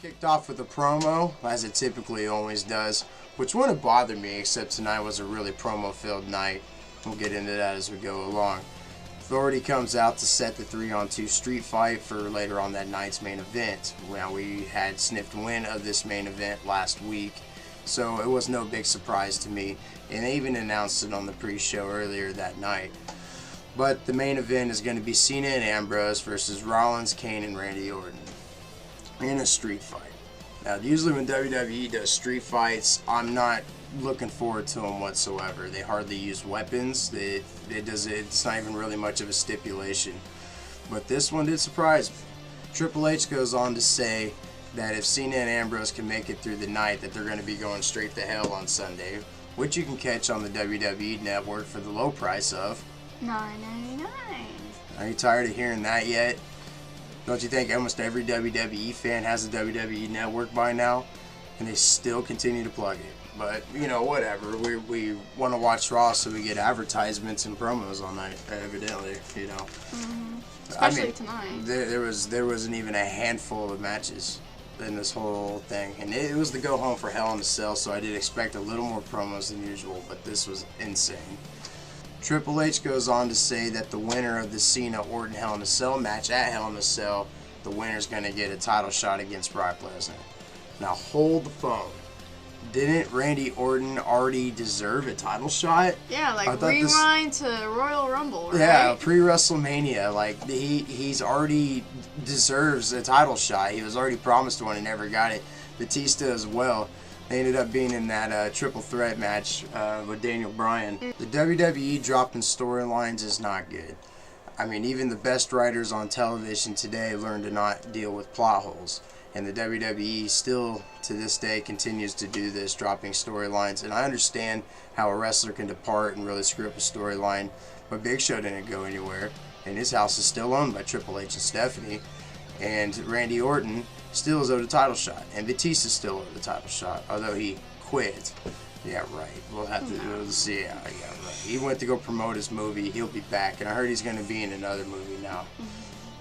Kicked off with a promo, as it typically always does, which wouldn't bother me, except tonight was a really promo-filled night. We'll get into that as we go along. Authority comes out to set the 3-on-2 street fight for later on that night's main event. Now, we had sniffed wind of this main event last week, so it was no big surprise to me, and they even announced it on the pre-show earlier that night. But the main event is going to be Cena and Ambrose versus Rollins, Kane, and Randy Orton in a street fight. Now, usually when WWE does street fights, I'm not looking forward to them whatsoever. They hardly use weapons. It's not even really much of a stipulation. But this one did surprise me. Triple H goes on to say that if Cena and Ambrose can make it through the night, that they're going to be going straight to hell on Sunday, which you can catch on the WWE Network for the low price of $9.99. Are you tired of hearing that yet? Don't you think almost every WWE fan has a WWE Network by now? And they still continue to plug it. But, you know, whatever. We want to watch Raw, so we get advertisements and promos all night, evidently, you know. Mm-hmm. Especially tonight. There wasn't even a handful of matches in this whole thing. And it was the go home for Hell in a Cell, so I did expect a little more promos than usual, but this was insane. Triple H goes on to say that the winner of the Cena-Orton Hell in a Cell match at Hell in a Cell, the winner's going to get a title shot against Brock Lesnar. Now, hold the phone. Didn't Randy Orton already deserve a title shot? Yeah, like rewind to Royal Rumble, right? Yeah, pre-WrestleMania. Like, he's already deserves a title shot. He was already promised one and never got it. Batista as well. They ended up being in that triple threat match with Daniel Bryan. The WWE dropping storylines is not good. I mean, even the best writers on television today learn to not deal with plot holes. And the WWE still, to this day, continues to do this, dropping storylines. And I understand how a wrestler can depart and really screw up a storyline, but Big Show didn't go anywhere. And his house is still owned by Triple H and Stephanie. And Randy Orton still is owed a title shot. And Batista still owed a title shot, although he quit. Yeah, right. We'll have to see. Yeah, right. He went to go promote his movie. He'll be back. And I heard he's going to be in another movie now.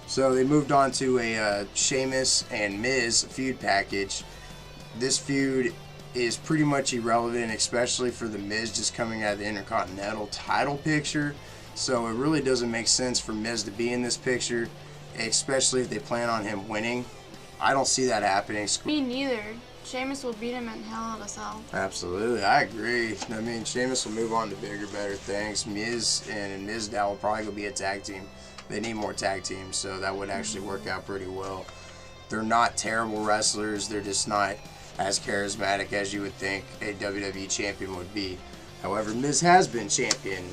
So they moved on to a Sheamus and Miz feud package. This feud is pretty much irrelevant, especially for the Miz just coming out of the Intercontinental title picture. So it really doesn't make sense for Miz to be in this picture, especially if they plan on him winning. I don't see that happening. Me neither. Sheamus will beat him in Hell in a Cell. Absolutely, I agree. I mean, Sheamus will move on to bigger, better things. Miz and Mizdow will probably go be a tag team. They need more tag teams, so that would actually work out pretty well. They're not terrible wrestlers. They're just not as charismatic as you would think a WWE champion would be. However, Miz has been champion,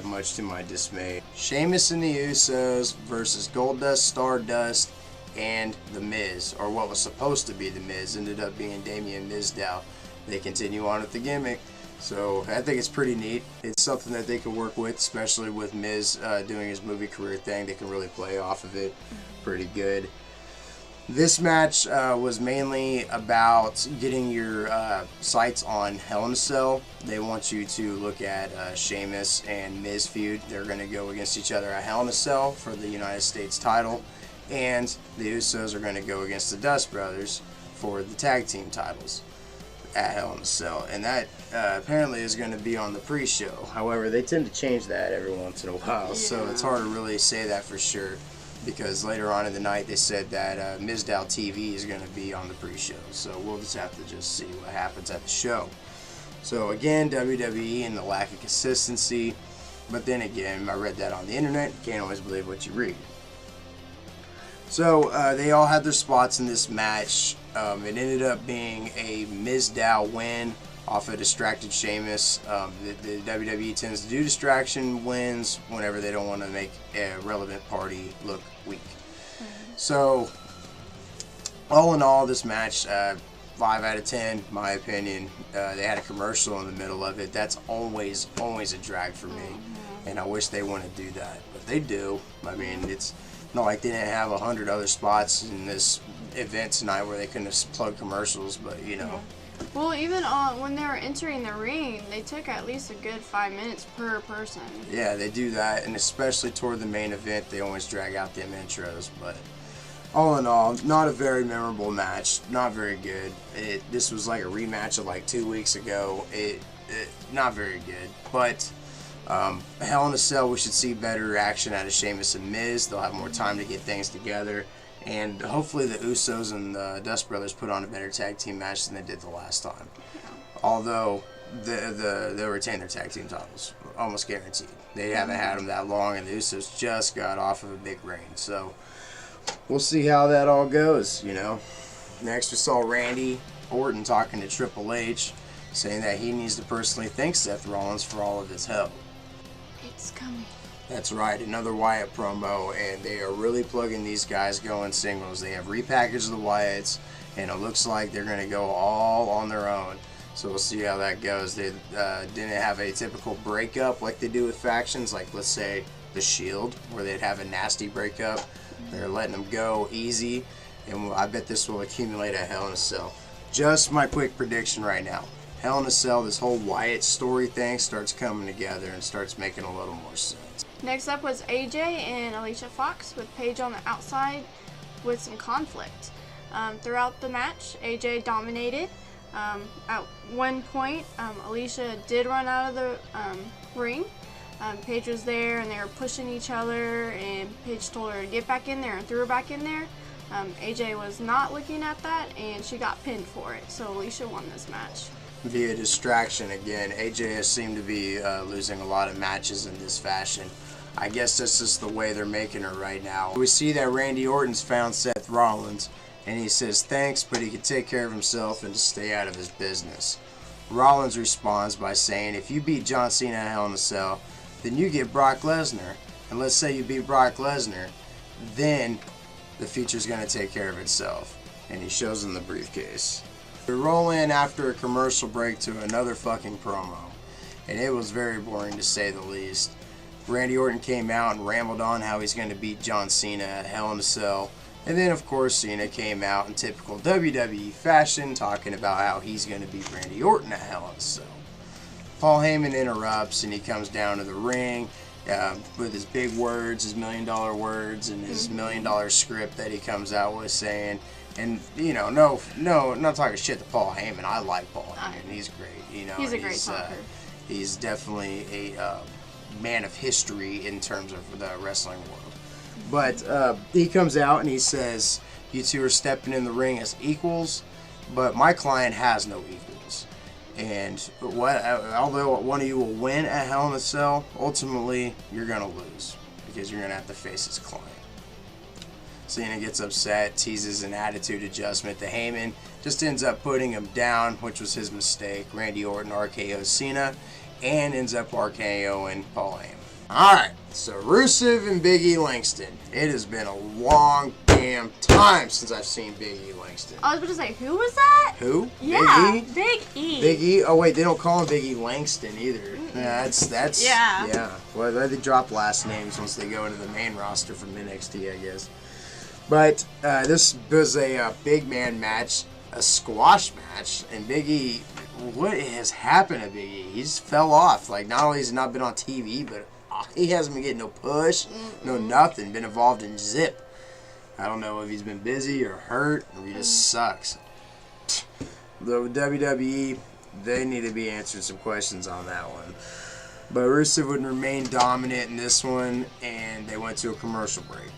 much to my dismay. Sheamus and the Usos versus Goldust, Stardust, and The Miz, or what was supposed to be The Miz, ended up being Damien Mizdow. They continue on with the gimmick. So I think it's pretty neat. It's something that they can work with, especially with Miz doing his movie career thing. They can really play off of it pretty good. This match was mainly about getting your sights on Hell in a Cell. They want you to look at Sheamus and Miz feud. They're going to go against each other at Hell in a Cell for the United States title. And the Usos are going to go against the Dust Brothers for the tag team titles at Hell in a Cell, and that apparently is going to be on the pre-show. However, they tend to change that every once in a while, so it's hard to really say that for sure, because later on in the night they said that Mizdow TV is going to be on the pre-show, so we'll just have to just see what happens at the show. So again, WWE and the lack of consistency, but then again, I read that on the internet. You can't always believe what you read. So they all had their spots in this match. It ended up being a Mizdow win off a distracted Sheamus. The WWE tends to do distraction wins whenever they don't want to make a relevant party look weak. So all in all, this match, 5 out of 10, my opinion. They had a commercial in the middle of it. That's always a drag for me, and I wish they wouldn't do that, but they do. I mean, it's not like they didn't have 100 other spots in this event tonight where they couldn't have plugged commercials, but you know. Well, even when they were entering the ring, they took at least a good 5 minutes per person. Yeah, they do that, and especially toward the main event, they always drag out them intros. But all in all, not a very memorable match. Not very good. This was like a rematch of like 2 weeks ago. Not very good. But Hell in a Cell, we should see better action out of Sheamus and Miz. They'll have more time to get things together. And hopefully the Usos and the Dust Brothers put on a better tag team match than they did the last time. Although they'll retain their tag team titles, almost guaranteed. They haven't had them that long, and the Usos just got off of a big reign. So we'll see how that all goes, you know. Next, we saw Randy Orton talking to Triple H, saying that he needs to personally thank Seth Rollins for all of his help. It's coming. That's right, another Wyatt promo, and they are really plugging these guys going singles. They have repackaged the Wyatts, and it looks like they're going to go all on their own. So we'll see how that goes. They didn't have a typical breakup like they do with factions, like let's say the Shield, where they'd have a nasty breakup. They're letting them go easy, and I bet this will accumulate at Hell in a Cell. Just my quick prediction right now. Hell in a Cell, this whole Wyatt story thing starts coming together and starts making a little more sense. Next up was AJ and Alicia Fox with Paige on the outside with some conflict. Throughout the match, AJ dominated. At one point, Alicia did run out of the ring. Paige was there and they were pushing each other, and Paige told her to get back in there and threw her back in there. AJ was not looking at that, and she got pinned for it, so Alicia won this match. Via distraction again. AJ has seemed to be losing a lot of matches in this fashion. I guess that's just the way they're making her right now. We see that Randy Orton's found Seth Rollins, and he says thanks, but he can take care of himself and to stay out of his business. Rollins responds by saying, if you beat John Cena at Hell in a Cell, then you get Brock Lesnar. And let's say you beat Brock Lesnar, then the future's going to take care of itself. And he shows him the briefcase. We roll in after a commercial break to another fucking promo. And it was very boring to say the least. Randy Orton came out and rambled on how he's going to beat John Cena at Hell in a Cell. And then, of course, Cena came out in typical WWE fashion, talking about how he's going to beat Randy Orton at Hell in a Cell. Paul Heyman interrupts, and he comes down to the ring with his big words, his $1 million words, and his $1 million script that he comes out with saying, and, you know, no, I'm not talking shit to Paul Heyman. I like Paul Heyman. He's great. You know, he's a great talker. He's definitely a man of history in terms of the wrestling world. But he comes out and he says, you two are stepping in the ring as equals, but my client has no equals. And although one of you will win at Hell in a Cell, ultimately you're going to lose because you're going to have to face his client. Cena gets upset, teases an attitude adjustment to Heyman, just ends up putting him down, which was his mistake. Randy Orton RKO's Cena and ends up RKOing Paul Heyman. Alright, so Rusev and Big E Langston. It has been a long damn time since I've seen Big E Langston. I was about to say, who was that? Who? Yeah, Big E? Big E. Big E? Oh wait, they don't call him Big E Langston either. That's yeah. Well, they drop last names once they go into the main roster from NXT, I guess. But this was a big man match, a squash match, and Big E, what has happened to Big E? He just fell off. Like, not only has he not been on TV, but he hasn't been getting no push, no nothing, been involved in zip. I don't know if he's been busy or hurt, or he just sucks. The WWE, they need to be answering some questions on that one. But Rusev would remain dominant in this one, and they went to a commercial break.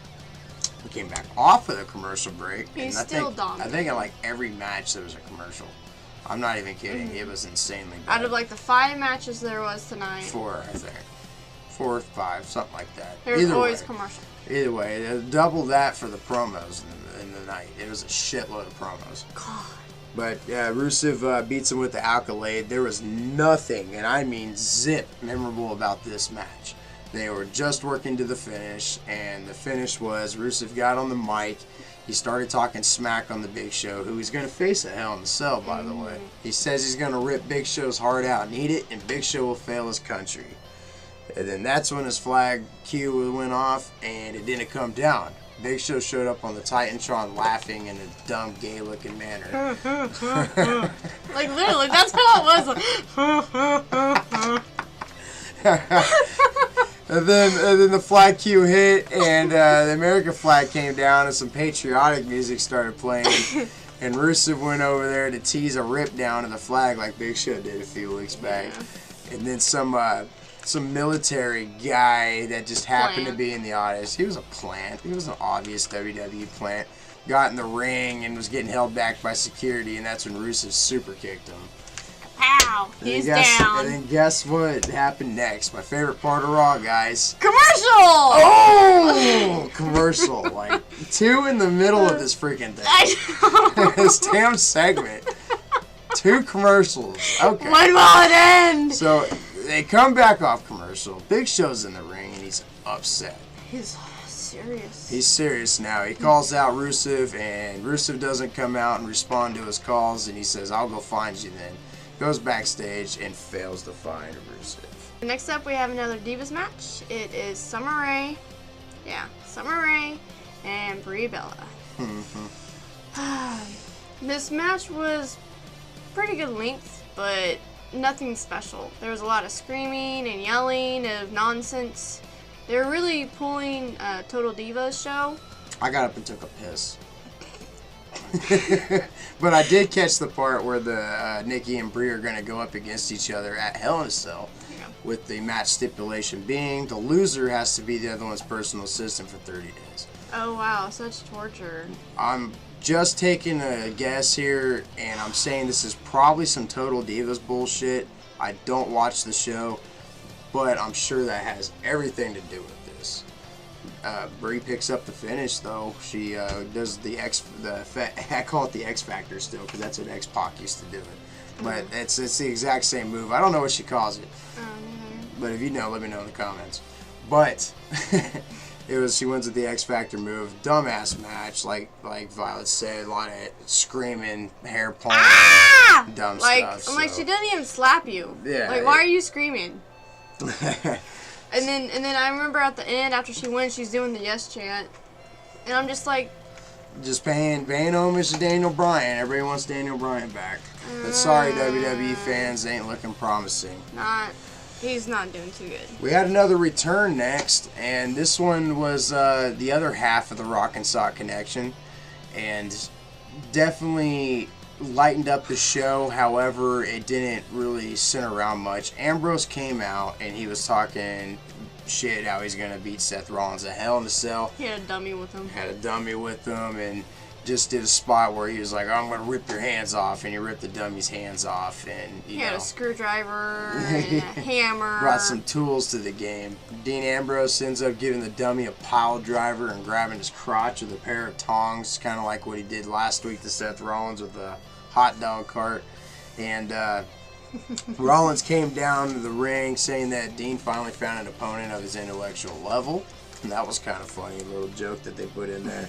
We came back off of the commercial break. He's and still dominant. I think in like every match there was a commercial. I'm not even kidding. It was insanely bad. Out of like the 5 matches there was tonight. 4, I think. 4 or 5, something like that. There's always commercial. Either way, double that for the promos in the night. It was a shitload of promos. God. But Rusev beats him with the Accolade. There was nothing, and I mean zip, memorable about this match. They were just working to the finish, and the finish was Rusev got on the mic. He started talking smack on the Big Show, who he's going to face at Hell in a Cell, by the way. He says he's going to rip Big Show's heart out, need it, and Big Show will fail his country. And then that's when his flag cue went off, and it didn't come down. Big Show showed up on the Titantron laughing in a dumb, gay-looking manner. Like, literally, that's how it was. And then the flag cue hit, and the American flag came down, and some patriotic music started playing. And Rusev went over there to tease a rip down of the flag like Big Show did a few weeks back. Yeah. And then some military guy that just happened to be in the audience. He was a plant. He was an obvious WWE plant. Got in the ring and was getting held back by security, and that's when Rusev super kicked him. Ow, he's down. And then guess what happened next? My favorite part of Raw, guys. Commercial! Oh! Commercial. Like, 2 in the middle of this freaking thing. I know. This damn segment. 2 commercials. Okay. When will it end? So, they come back off commercial. Big Show's in the ring, and he's upset. He's serious. He's serious now. He calls out Rusev, and Rusev doesn't come out and respond to his calls, and he says, I'll go find you then. Goes backstage and fails to find Rusev. Next up, we have another Divas match. It is Summer Rae. Yeah, Summer Rae and Brie Bella. This match was pretty good length, but nothing special. There was a lot of screaming and yelling of nonsense. They were really pulling a Total Divas show. I got up and took a piss. But I did catch the part where the Nikki and Brie are going to go up against each other at Hell in a Cell, with the match stipulation being the loser has to be the other one's personal assistant for 30 days. Oh wow, such torture. I'm just taking a guess here, and I'm saying this is probably some Total Divas bullshit. I don't watch the show, but I'm sure that has everything to do with this. Brie picks up the finish, though. She does I call it the X Factor still, because that's what X-Pac used to do it. But it's the exact same move. I don't know what she calls it. But if you know, let me know in the comments. But she wins with the X Factor move. Dumbass match, like Violet said, a lot of screaming, hair pulling, dumb stuff. I'm like, she didn't even slap you. Yeah. Like, why are you screaming? And then I remember at the end, after she wins, she's doing the yes chant. And I'm just like... Just paying homage to Daniel Bryan. Everybody wants Daniel Bryan back. But sorry, WWE fans, ain't looking promising. He's not doing too good. We had another return next, and this one was the other half of the Rock and Sock connection. And definitely lightened up the show. However, it didn't really center around much. Ambrose came out and he was talking shit how he's gonna beat Seth Rollins at Hell in a Cell. He had a dummy with him. And just did a spot where he was like, I'm gonna rip your hands off, and he ripped the dummy's hands off, and he had a screwdriver and a hammer. Brought some tools to the game. Dean Ambrose ends up giving the dummy a pile driver and grabbing his crotch with a pair of tongs, kind of like what he did last week to Seth Rollins with the hot dog cart. And Rollins came down to the ring saying that Dean finally found an opponent of his intellectual level. And that was kind of funny, a little joke that they put in there.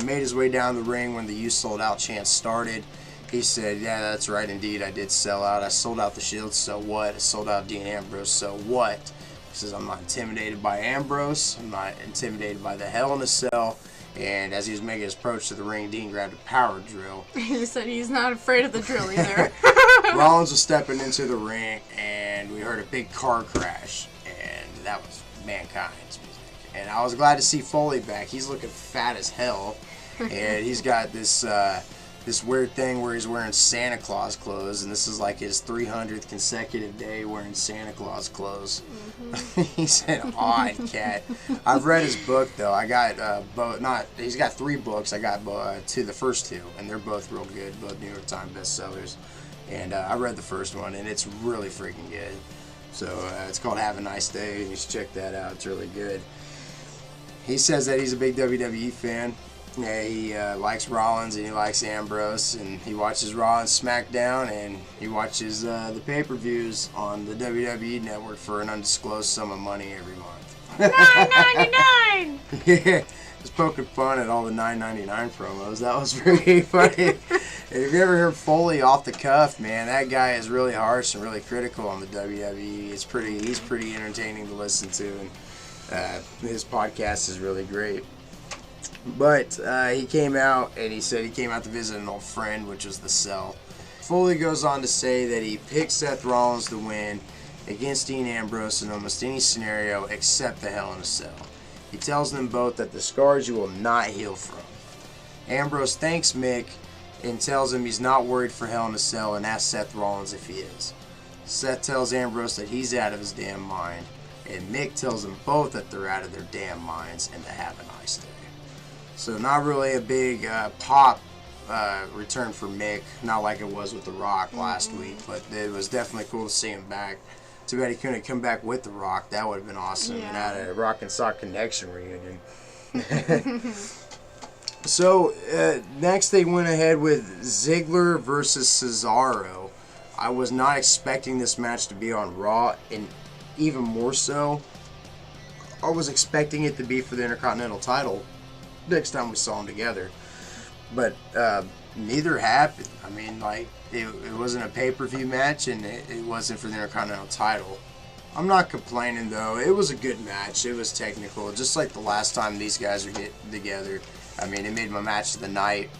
Made his way down the ring when the "You Sold Out" chant started. He said, yeah, that's right, indeed, I did sell out. I sold out the Shield, so what? I sold out Dean Ambrose, so what? He says, I'm not intimidated by Ambrose. I'm not intimidated by the Hell in a Cell. And as he was making his approach to the ring, Dean grabbed a power drill. He said he's not afraid of the drill either. Rollins was stepping into the ring, and we heard a big car crash. And that was Mankind's music. And I was glad to see Foley back. He's looking fat as hell. And he's got this this weird thing where he's wearing Santa Claus clothes. And this is like his 300th consecutive day wearing Santa Claus clothes. He's an odd cat. I've read his book, though. I got he's got 3 books. I got the first 2. And they're both real good. Both New York Times bestsellers. And I read the first one. And it's really freaking good. So it's called Have a Nice Day. You should check that out. It's really good. He says that he's a big WWE fan. Yeah, he likes Rollins and he likes Ambrose, and he watches Raw and SmackDown, and he watches the pay-per-views on the WWE network for an undisclosed sum of money every month. $9.99. Yeah, just poking fun at all the $9.99 promos. That was pretty funny. And if you ever heard Foley off the cuff, man, that guy is really harsh and really critical on the WWE. He's pretty entertaining to listen to, and his podcast is really great. But he came out, and he said he came out to visit an old friend, which was the Cell. Foley goes on to say that he picked Seth Rollins to win, against Dean Ambrose in almost any scenario except the Hell in a Cell. He tells them both that the scars you will not heal from. Ambrose thanks Mick and tells him he's not worried for Hell in a Cell and asks Seth Rollins if he is. Seth tells Ambrose that he's out of his damn mind, and Mick tells them both that they're out of their damn minds and to have a nice day. So not really a big pop return for Mick, not like it was with The Rock last week, but it was definitely cool to see him back. Too bad he couldn't come back with The Rock. That would have been awesome. Yeah. And had a Rock and Sock Connection reunion. So, next they went ahead with Ziggler versus Cesaro. I was not expecting this match to be on Raw, and even more so, I was expecting it to be for the Intercontinental title next time we saw them together. But neither happened. I mean, like, it wasn't a pay-per-view match, and it wasn't for the Intercontinental title. I'm not complaining, though. It was a good match. It was technical, just like the last time these guys were getting together. I mean, it made my match of the night,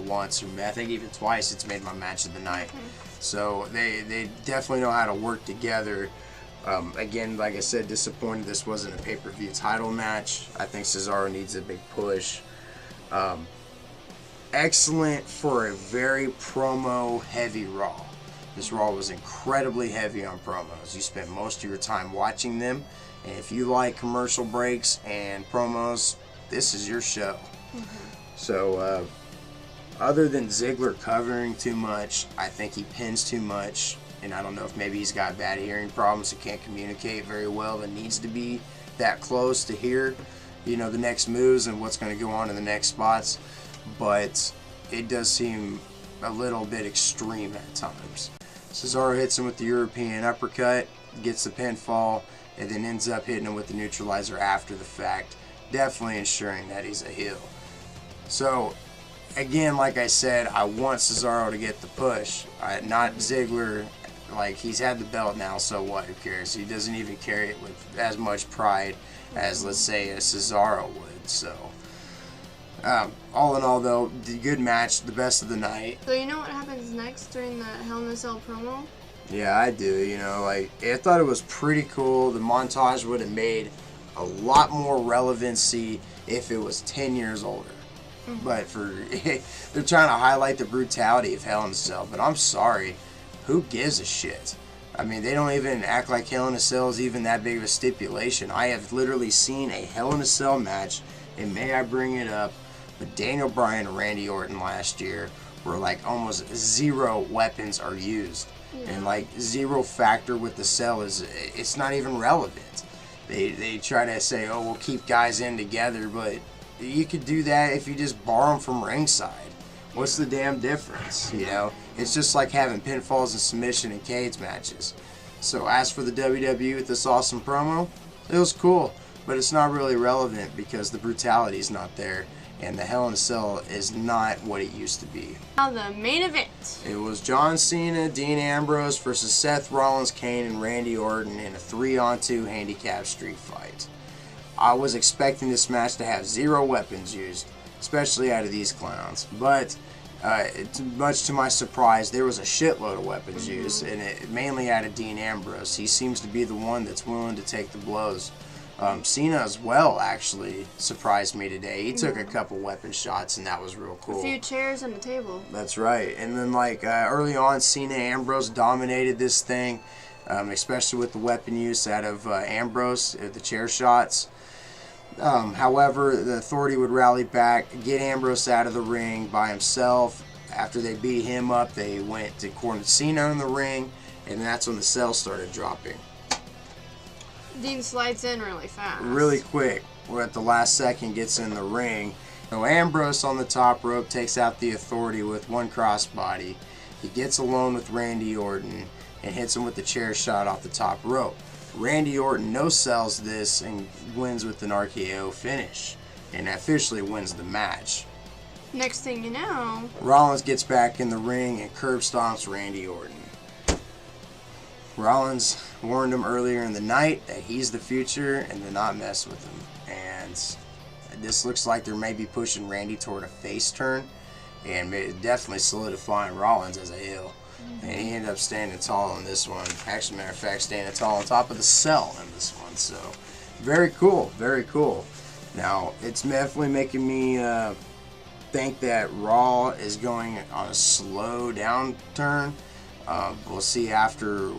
once, or I think even twice it's made my match of the night. So they definitely know how to work together. Again, like I said, disappointed this wasn't a pay-per-view title match. I think Cesaro needs a big push. Excellent for a very promo-heavy Raw. This Raw was incredibly heavy on promos. You spent most of your time watching them, and if you like commercial breaks and promos, this is your show. So, other than Ziggler covering too much, I think he pins too much, and I don't know if maybe he's got bad hearing problems and can't communicate very well and needs to be that close to hear, the next moves and what's going to go on in the next spots, but it does seem a little bit extreme at times. Cesaro hits him with the European uppercut, gets the pinfall, and then ends up hitting him with the neutralizer after the fact, definitely ensuring that he's a heel. So, again, like I said, I want Cesaro to get the push, not Ziggler. Like, he's had the belt now, so what? Who cares? He doesn't even carry it with as much pride as, let's say, a Cesaro would. So, all in all, though, the good match, the best of the night. So you know what happens next during the Hell in a Cell promo? Yeah, I do. I thought it was pretty cool. The montage would have made a lot more relevancy if it was 10 years older. But they're trying to highlight the brutality of Hell in a Cell. But I'm sorry, who gives a shit? I mean, they don't even act like Hell in a Cell is even that big of a stipulation. I have literally seen a Hell in a Cell match, and may I bring it up, but Daniel Bryan and Randy Orton last year, where like almost zero weapons are used, and like zero factor with the cell it's not even relevant. They try to say, oh, we'll keep guys in together, but you could do that if you just borrow them from ringside. What's the damn difference? It's just like having pinfalls and submission and cage matches. So as for the WWE with this awesome promo, it was cool, but it's not really relevant because the brutality is not there, and the Hell in a Cell is not what it used to be. Now the main event. It was John Cena, Dean Ambrose versus Seth Rollins, Kane, and Randy Orton in a 3-on-2 handicap street fight. I was expecting this match to have zero weapons used, especially out of these clowns, but much to my surprise, there was a shitload of weapons used, and it mainly out of Dean Ambrose. He seems to be the one that's willing to take the blows. Cena as well actually surprised me today. He took a couple weapon shots, and that was real cool. A few chairs and a table. That's right. And then early on, Cena Ambrose dominated this thing, especially with the weapon use out of Ambrose, the chair shots. However, the Authority would rally back, get Ambrose out of the ring by himself. After they beat him up, they went to corner Cena in the ring, and that's when the cell started dropping. Dean slides in really fast. Really quick. We're at the last second, gets in the ring. So Ambrose on the top rope takes out the Authority with one crossbody. He gets alone with Randy Orton and hits him with the chair shot off the top rope. Randy Orton no-sells this and wins with an RKO finish, and officially wins the match. Next thing you know, Rollins gets back in the ring and curb stomps Randy Orton. Rollins warned him earlier in the night that he's the future and to not mess with him. And this looks like they're maybe pushing Randy toward a face turn, and definitely solidifying Rollins as a heel. And he ended up standing tall on this one. Actually, matter of fact, standing tall on top of the cell in this one. So, very cool, very cool. Now, it's definitely making me think that Raw is going on a slow downturn. We'll see after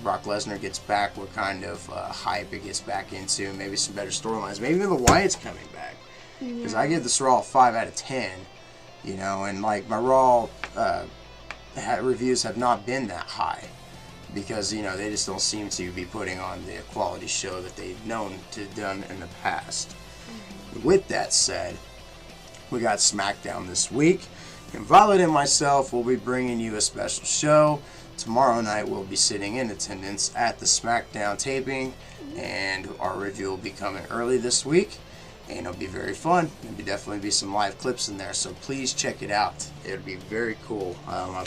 Brock Lesnar gets back what kind of hype it gets back into. Maybe some better storylines. Maybe even the Wyatt's coming back. Because I give this Raw a 5 out of 10. You know, and like my Raw reviews have not been that high. Because, you know, they just don't seem to be putting on the quality show that they've known to have done in the past. With that said, we got SmackDown this week. And Violet and myself will be bringing you a special show. Tomorrow night we'll be sitting in attendance at the SmackDown taping. And our review will be coming early this week. And it'll be very fun. There'll definitely be some live clips in there. So please check it out. It'll be very cool. I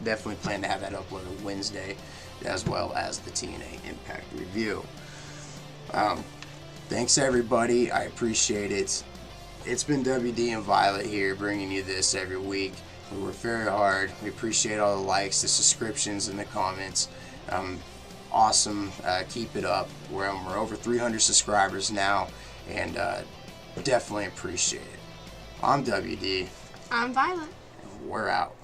definitely plan to have that uploaded Wednesday. As well as the TNA Impact review. Thanks everybody. I appreciate it. It's been WD and Violet here bringing you this every week. We work very hard. We appreciate all the likes, the subscriptions, and the comments. Awesome. Keep it up. We're over 300 subscribers now, and definitely appreciate it. I'm WD. I'm Violet. And we're out.